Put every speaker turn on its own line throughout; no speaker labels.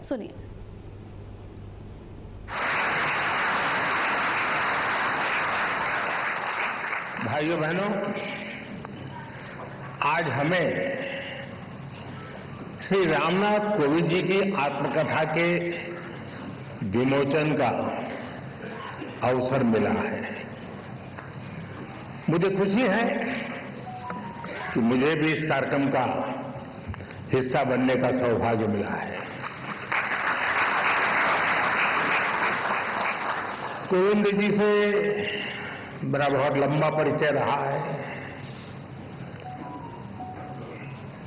सुनिए।
भाइयों बहनों, आज हमें श्री रामनाथ कोविंद जी की आत्मकथा के विमोचन का अवसर मिला है। मुझे खुशी है कि मुझे भी इस कार्यक्रम का हिस्सा बनने का सौभाग्य मिला है। कोविंद जी से मेरा बहुत लंबा परिचय रहा है।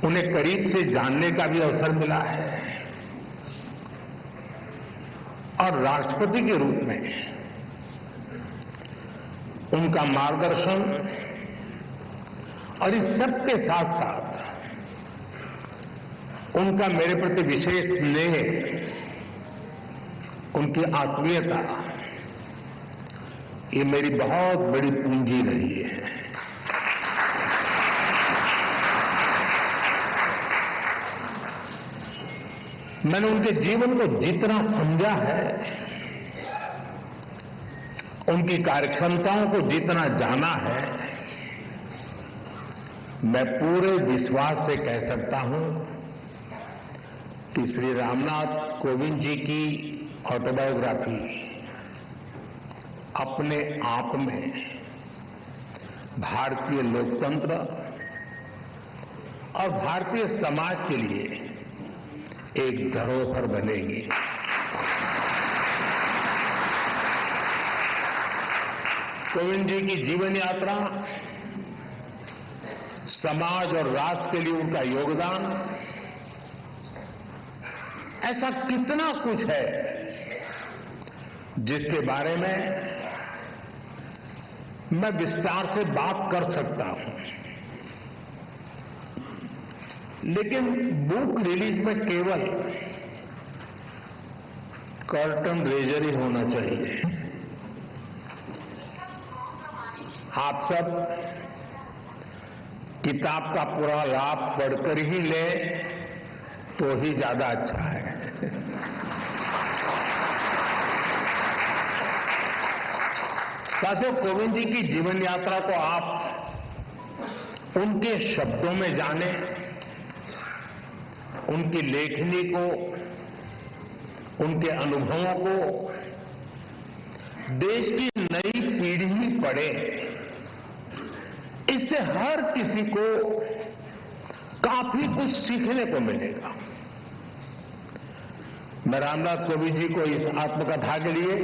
उन्हें करीब से जानने का भी अवसर मिला है और राष्ट्रपति के रूप में उनका मार्गदर्शन और इस सब के साथ साथ उनका मेरे प्रति विशेष स्नेह, उनकी आत्मीयता, ये मेरी बहुत बड़ी पूंजी रही है। मैंने उनके जीवन को जितना समझा है, उनकी कार्यक्षमताओं को जितना जाना है, मैं पूरे विश्वास से कह सकता हूं कि श्री रामनाथ कोविंद जी की ऑटोबायोग्राफी अपने आप में भारतीय लोकतंत्र और भारतीय समाज के लिए एक धरोहर बनेगी। कोविंद जी की जीवन यात्रा, समाज और राष्ट्र के लिए उनका योगदान, ऐसा कितना कुछ है जिसके बारे में मैं विस्तार से बात कर सकता हूं, लेकिन बुक रिलीज में केवल कर्टन रेजर ही होना चाहिए। आप सब किताब का पूरा लाभ पढ़कर ही लें तो ही ज्यादा अच्छा है। साथियों, कोविंद जी की जीवन यात्रा को आप उनके शब्दों में जाने, उनकी लेखनी को, उनके अनुभवों को देश की नई पीढ़ी पढ़े, इससे हर किसी को काफी कुछ सीखने को मिलेगा। मैं रामनाथ कोविंद जी को इस आत्मकथा के लिए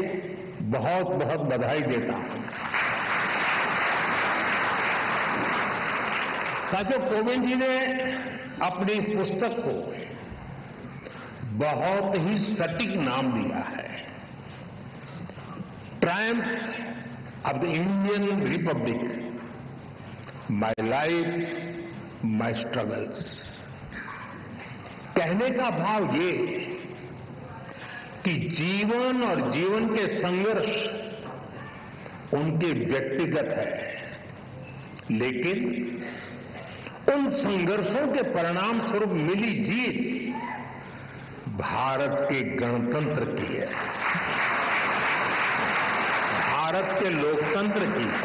बहुत बहुत बधाई देता हूं। साथियों, कोविंद जी ने अपनी इस पुस्तक को बहुत ही सटीक नाम दिया है, Triumph of the Indian Republic, my life my struggles. कहने का भाव ये कि जीवन और जीवन के संघर्ष उनके व्यक्तिगत है, लेकिन उन संघर्षों के परिणाम स्वरूप मिली जीत भारत के गणतंत्र की है, भारत के लोकतंत्र की है।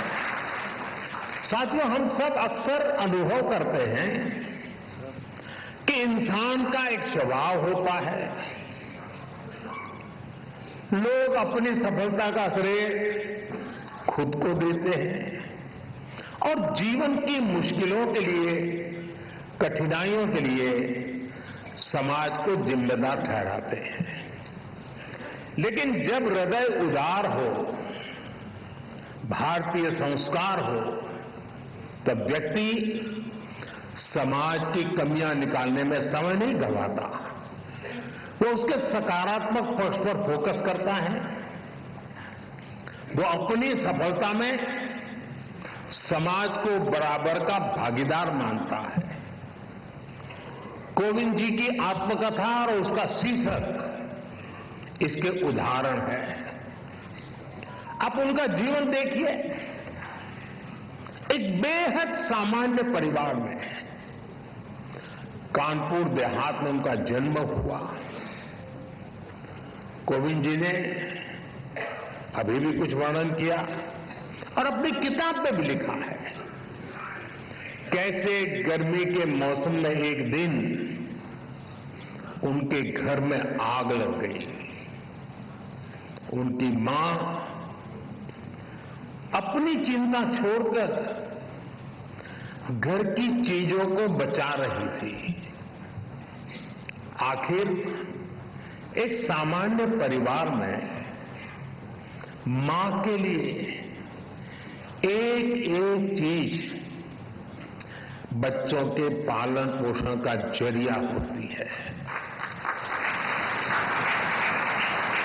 साथियों, हम सब अक्सर अनुभव करते हैं कि इंसान का एक स्वभाव होता है, लोग अपनी सफलता का श्रेय खुद को देते हैं और जीवन की मुश्किलों के लिए, कठिनाइयों के लिए समाज को जिम्मेदार ठहराते हैं। लेकिन जब हृदय उदार हो, भारतीय संस्कार हो, तब व्यक्ति समाज की कमियां निकालने में समय नहीं गंवाता। वो उसके सकारात्मक पक्ष पर फोकस करता है। वो अपनी सफलता में समाज को बराबर का भागीदार मानता है। कोविंद जी की आत्मकथा और उसका शीर्षक इसके उदाहरण है। आप उनका जीवन देखिए। एक बेहद सामान्य परिवार में, कानपुर देहात में उनका जन्म हुआ। कोविंद जी ने अभी भी कुछ वर्णन किया और अपनी किताब में भी लिखा है कैसे गर्मी के मौसम में एक दिन उनके घर में आग लग गई। उनकी मां अपनी चिंता छोड़कर घर की चीजों को बचा रही थी। आखिर एक सामान्य परिवार में मां के लिए एक एक चीज बच्चों के पालन पोषण का जरिया होती है।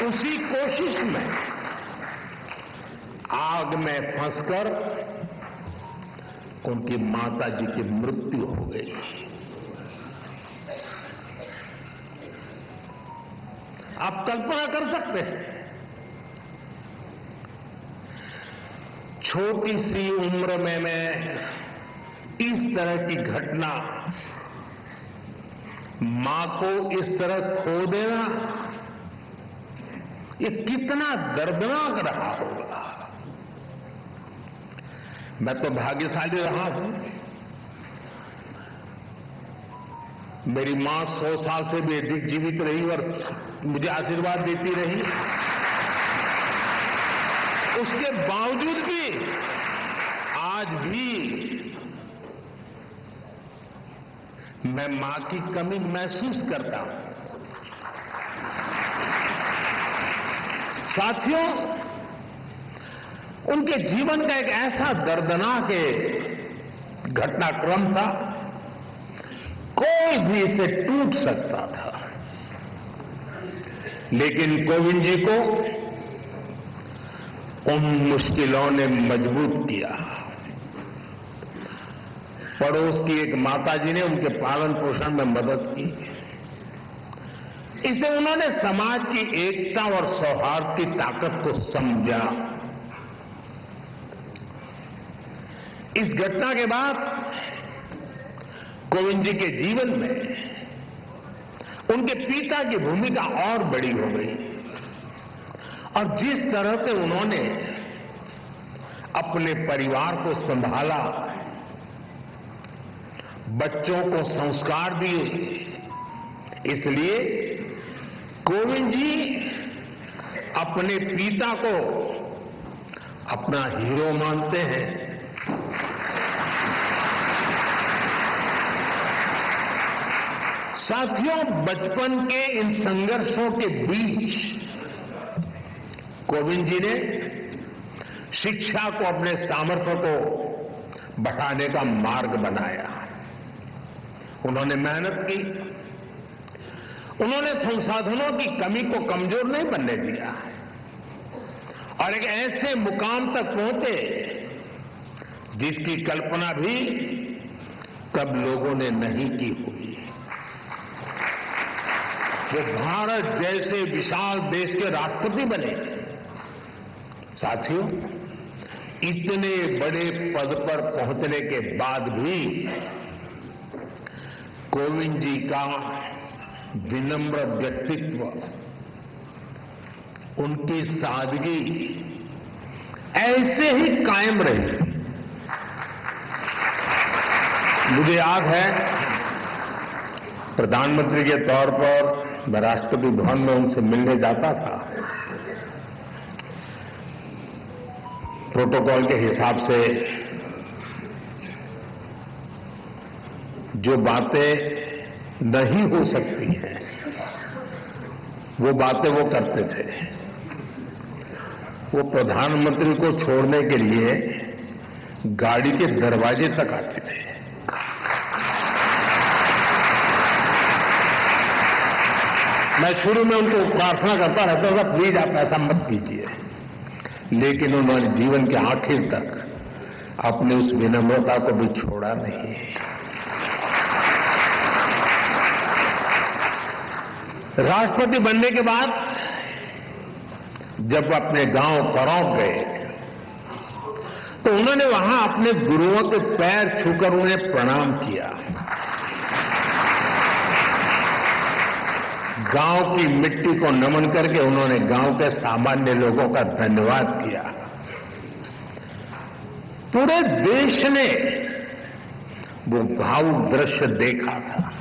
उसी कोशिश में आग में फंसकर उनकी माता जी की मृत्यु हो गई। आप कल्पना कर सकते हैं छोटी सी उम्र में मैं इस तरह की घटना, मां को इस तरह खो देना, ये कितना दर्दनाक रहा होगा। मैं तो भाग्यशाली रहा हूं, मेरी मां 100 साल से भी अधिक जीवित रही और मुझे आशीर्वाद देती रही। उसके बावजूद भी आज भी मैं मां की कमी महसूस करता हूं। साथियों, उनके जीवन का एक ऐसा दर्दनाक घटनाक्रम था, कोई भी इसे टूट सकता था, लेकिन कोविंद जी को उन मुश्किलों ने मजबूत किया। पड़ोस की एक माताजी ने उनके पालन पोषण में मदद की। इसे उन्होंने समाज की एकता और सौहार्द की ताकत को समझा। इस घटना के बाद कोविंद जी के जीवन में उनके पिता की भूमिका और बड़ी हो गई और जिस तरह से उन्होंने अपने परिवार को संभाला, बच्चों को संस्कार दिए, इसलिए कोविंद जी अपने पिता को अपना हीरो मानते हैं। साथियों, बचपन के इन संघर्षों के बीच कोविंद जी ने शिक्षा को अपने सामर्थ्य को बढ़ाने का मार्ग बनाया। उन्होंने मेहनत की, उन्होंने संसाधनों की कमी को कमजोर नहीं बनने दिया और एक ऐसे मुकाम तक पहुंचे जिसकी कल्पना भी तब लोगों ने नहीं की होगी। वो भारत जैसे विशाल देश के राष्ट्रपति बने। साथियों, इतने बड़े पद पर पहुंचने के बाद भी कोविंद जी का विनम्र व्यक्तित्व, उनकी सादगी ऐसे ही कायम रही। मुझे याद है प्रधानमंत्री के तौर पर मैं राष्ट्रपति भवन में उनसे मिलने जाता था। प्रोटोकॉल के हिसाब से जो बातें नहीं हो सकती हैं, वो बातें वो करते थे। वो प्रधानमंत्री को छोड़ने के लिए गाड़ी के दरवाजे तक आते थे। मैं शुरू में उनको प्रार्थना करता रहता था, प्लीज आप ऐसा मत कीजिए, लेकिन उन्होंने जीवन के आखिर तक अपनी उस विनम्रता को भी छोड़ा नहीं। राष्ट्रपति बनने के बाद जब अपने गांव परौंठ गए तो उन्होंने वहां अपने गुरुओं के पैर छूकर उन्हें प्रणाम किया। गांव की मिट्टी को नमन करके उन्होंने गांव के सामान्य लोगों का धन्यवाद किया। पूरे देश ने वो भावुक दृश्य देखा था।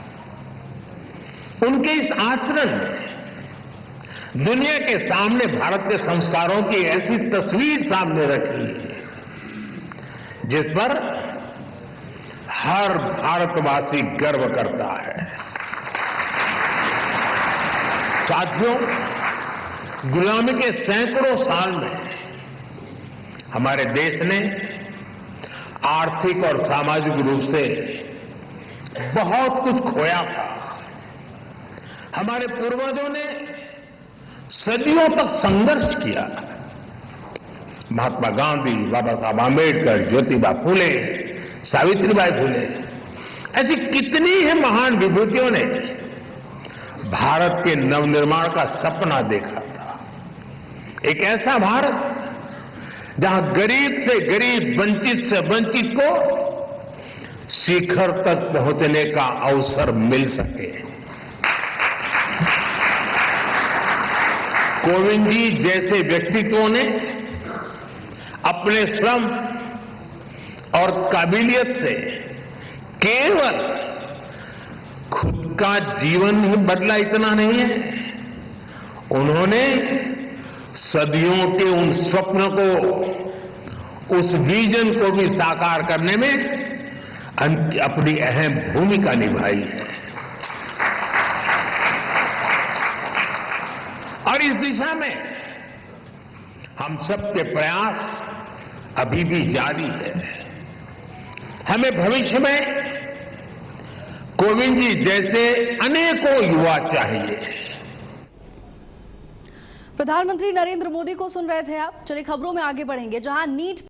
उनके इस आचरण ने दुनिया के सामने भारत के संस्कारों की ऐसी तस्वीर सामने रखी जिस पर हर भारतवासी गर्व करता है। साथियों, गुलामी के सैकड़ों साल में हमारे देश ने आर्थिक और सामाजिक रूप से बहुत कुछ खोया था। हमारे पूर्वजों ने सदियों तक संघर्ष किया। महात्मा गांधी, बाबा साहब आंबेडकर, ज्योतिबा फुले, सावित्रीबाई फुले, ऐसी कितनी ही महान विभूतियों ने भारत के नवनिर्माण का सपना देखा था। एक ऐसा भारत जहां गरीब से गरीब, वंचित से वंचित को शिखर तक पहुंचने का अवसर मिल सके। कोविंद जी जैसे व्यक्तित्वों ने अपने श्रम और काबिलियत से केवल खुद का जीवन ही बदला इतना नहीं है, उन्होंने सदियों के उन स्वप्नों को, उस विजन को भी साकार करने में अपनी अहम भूमिका निभाई है। और इस दिशा में हम सबके प्रयास अभी भी जारी है। हमें भविष्य में कोविंद जी जैसे अनेकों युवा चाहिए।
प्रधानमंत्री नरेंद्र मोदी को सुन रहे थे आप। चलिए खबरों में आगे बढ़ेंगे, जहां नीट